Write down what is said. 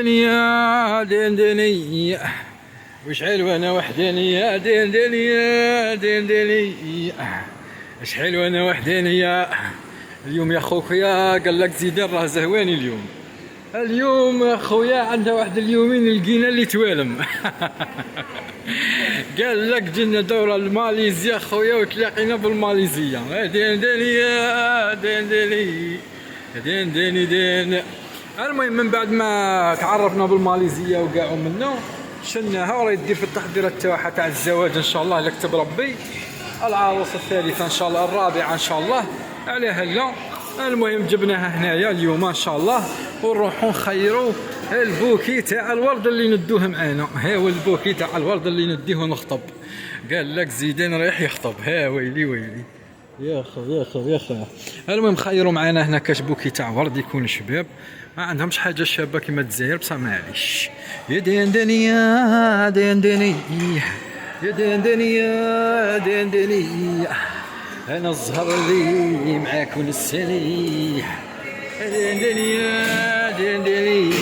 دنيا دندنية وشحال وانا وحدانية دندنية دندنية شحال وانا وحدانية. اليوم يا خويا قال لك زيدان راه زهواني اليوم خويا عندها واحد اليومين لقينا اللي توالم. قال لك جينا دورة لماليزيا خويا وتلاقينا بالماليزية. دندنية دندنية دندني. المهم من بعد ما تعرفنا بالماليزيه وكاعو منه شناها وراه يدير في التحضيرات تاعها تاع الزواج ان شاء الله الا كتب ربي. العروسه الثالثه ان شاء الله، الرابعه ان شاء الله على هلا. المهم جبناها هنايا اليوم ان شاء الله ونروحوا نخيروا البوكي تاع الورد اللي ندوه معانا. ها هو البوكي تاع الورد اللي نديه نخطب. قال لك زيدان رايح يخطب. ها ويلي يا خو. المهم خيروا معنا هنا كاش بوكي تاع ورد يكون شباب، ما عندهمش حاجه شابه كيما الجزائر بصح معليش. يا دندنية دندنية يا دندنية دندنية انا الزهر اللي معاك ونسالي. دندنية دندنية